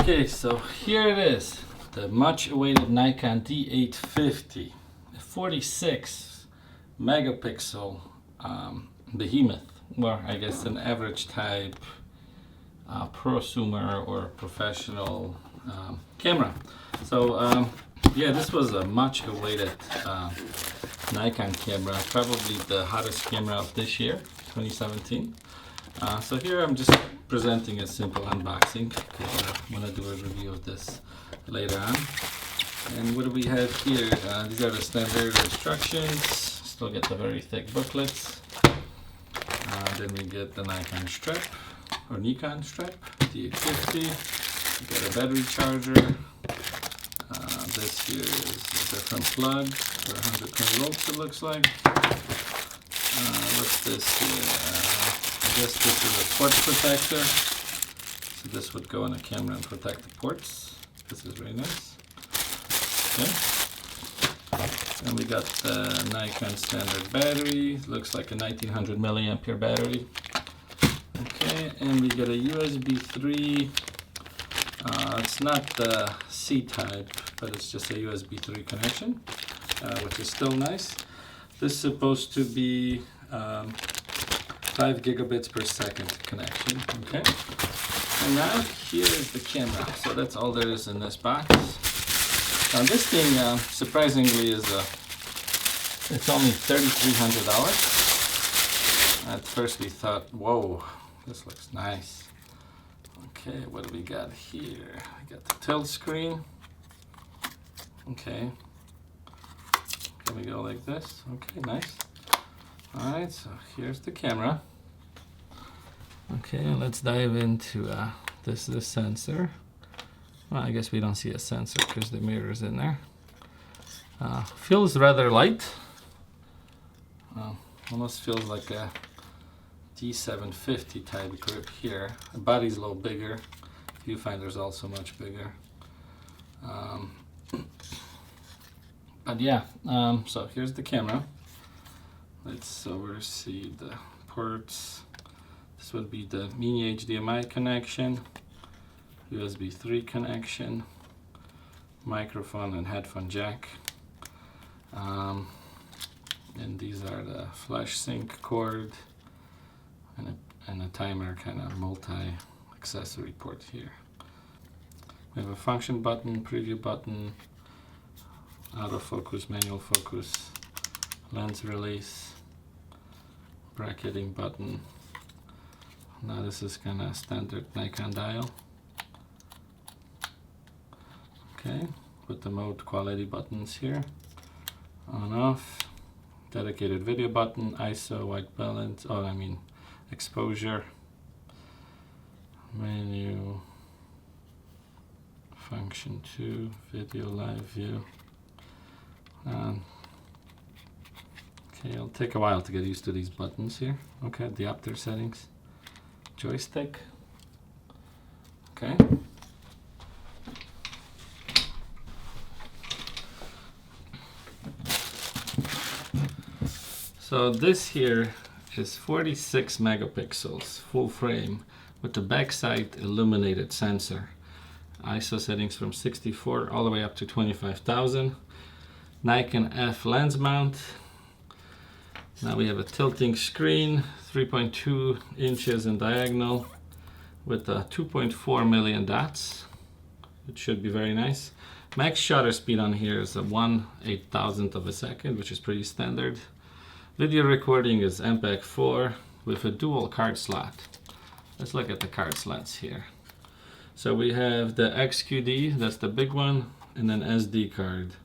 Okay, so here it is, the much awaited Nikon D850, a 46 megapixel behemoth, or I guess an average type prosumer or professional camera. So yeah, this was a much awaited Nikon camera, probably the hottest camera of this year, 2017. So here I'm just presenting a simple unboxing because I want to do a review of this later on. And what do we have here? These are the standard instructions. Still get the very thick booklets. Then we get the Nikon strap, or Nikon strap, D850. We got a battery charger. This here is a different plug for 120 volts, it looks like. What's this here? I guess this is a port protector. So this would go on a camera and protect the ports. This is very nice. Okay. And we got the Nikon standard battery. Looks like a 1900 milliampere battery. Okay, and we got a USB 3. It's not the C type, but it's just a USB 3 connection, which is still nice. This is supposed to be 5 gigabits per second connection. Okay. And now here is the camera. So that's all there is in this box. Now this thing, surprisingly, it's only $3,300. At first we thought, whoa, this looks nice. Okay, what do we got here? We got the tilt screen. Okay. Can we go like this? Okay, nice. Alright, so here's the camera. Okay, let's dive into this is the sensor. Well, I guess we don't see a sensor because the mirror's in there. Feels rather light. Almost feels like a D750 type grip here. The body's a little bigger. Viewfinder's also much bigger. But yeah, so here's the camera. Let's oversee the ports. This would be the mini HDMI connection, USB 3 connection, microphone and headphone jack. And these are the flash sync cord and a timer kind of multi-accessory port here. We have a function button, preview button, autofocus, manual focus, lens release, bracketing button. Now this is kind of standard Nikon dial. Okay, with the mode quality buttons here, on off, dedicated video button, ISO, white balance, exposure, menu, function 2, video live view. Okay, it'll take a while to get used to these buttons here. Okay, diopter settings, joystick. Okay. So this here is 46 megapixels, full frame, with the backside illuminated sensor. ISO settings from 64 all the way up to 25,000. Nikon F lens mount. Now we have a tilting screen, 3.2 inches in diagonal, with 2.4 million dots. It should be very nice. Max shutter speed on here is a 1/8,000th of a second, which is pretty standard. Video recording is MPEG-4 with a dual card slot. Let's look at the card slots here. So we have the XQD, that's the big one, and then SD card.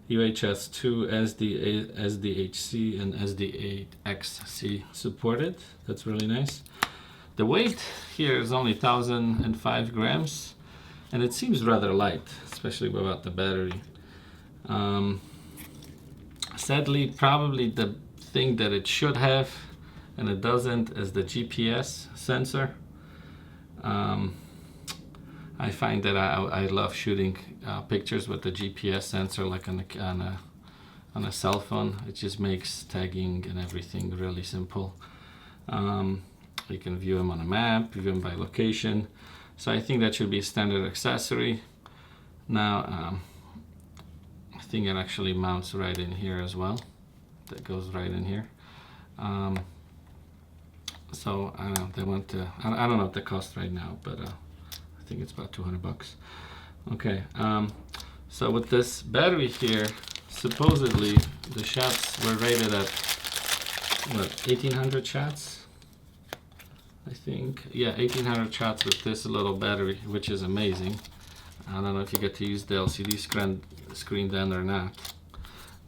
UHS-2, SDHC, and SD8XC supported. That's really nice. The weight here is only 1,005 grams, and it seems rather light, especially without the battery. Sadly, probably the thing that it should have, and it doesn't, is the GPS sensor. I find that I love shooting pictures with the GPS sensor, like on a cell phone. It just makes tagging and everything really simple. You can view them on a map, view them by location. So I think that should be a standard accessory. Now I think it actually mounts right in here as well. That goes right in here. So I don't know, they want to, I don't know what the cost right now, but I think it's about 200 bucks. Okay, so with this battery here, supposedly the shots were rated at what, 1800 shots? I think, yeah, 1800 shots with this little battery, which is amazing. I don't know if you get to use the LCD screen then or not.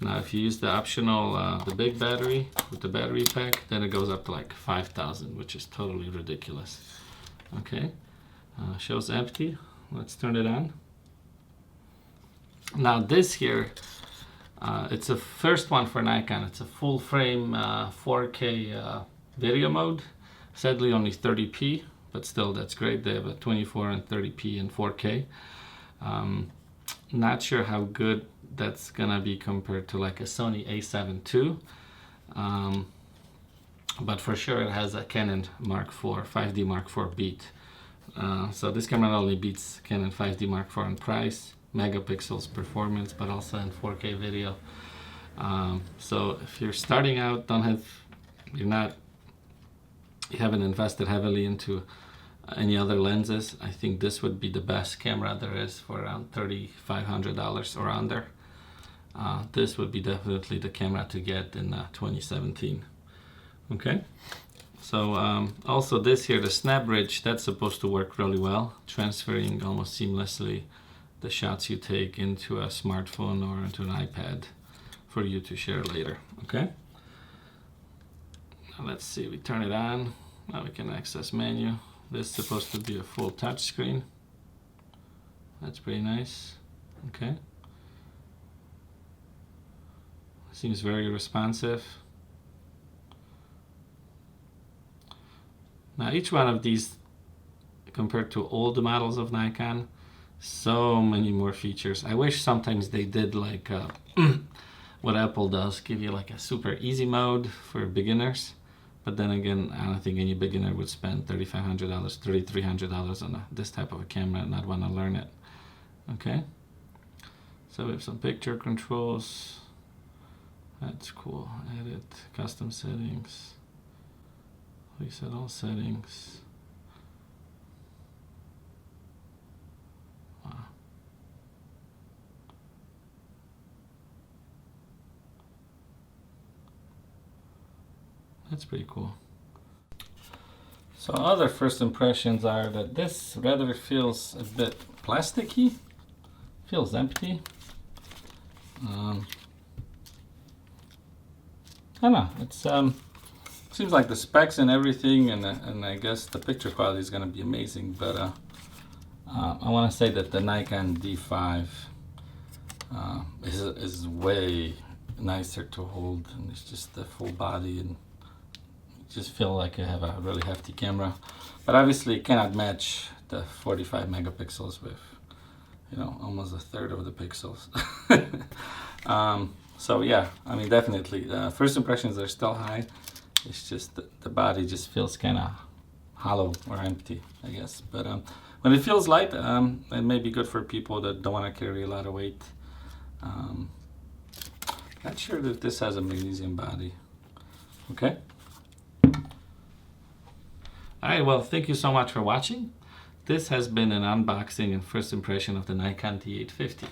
Now if you use the optional, the big battery with the battery pack, then it goes up to like 5,000, which is totally ridiculous. Okay, shows empty. Let's turn it on. Now this here, it's a first one for Nikon. It's a full frame 4K video mode. Sadly only 30p, but still that's great. They have a 24 and 30p and 4K. Not sure how good that's gonna be compared to like a Sony a7 II, but for sure it has a Canon Mark IV 5D Mark IV beat. So this camera not only beats Canon 5D Mark IV in price, megapixels, performance, but also in 4K video. So if you're starting out, you haven't invested heavily into any other lenses, I think this would be the best camera there is for around $3,500 or under. This would be definitely the camera to get in 2017. Okay, so also this here, the snap bridge, that's supposed to work really well, transferring almost seamlessly the shots you take into a smartphone or into an iPad for you to share later. Okay, now let's see, we turn it on. Now we can access menu. This is supposed to be a full touch screen. That's pretty nice. Okay, seems very responsive. Now each one of these, compared to old models of Nikon, so many more features. I wish sometimes they did like what Apple does, give you like a super easy mode for beginners. But then again, I don't think any beginner would spend $3,500, $3,300 on this type of a camera and not want to learn it. Okay, so we have some picture controls. That's cool. Edit, custom settings. Reset all settings. Wow. That's pretty cool. So other first impressions are that this rather feels a bit plasticky. Feels empty. I don't know. It's seems like the specs and everything, and I guess the picture quality is going to be amazing. But I want to say that the Nikon D5 is way nicer to hold, and it's just the full body, and you just feel like you have a really hefty camera. But obviously, it cannot match the 45 megapixels with, you know, almost a third of the pixels. So yeah, I mean, definitely, first impressions are still high. It's just the body just feels kind of hollow or empty, I guess. But when it feels light, it may be good for people that don't want to carry a lot of weight. Not sure that this has a magnesium body. Okay. All right, well, thank you so much for watching. This has been an unboxing and first impression of the Nikon D850.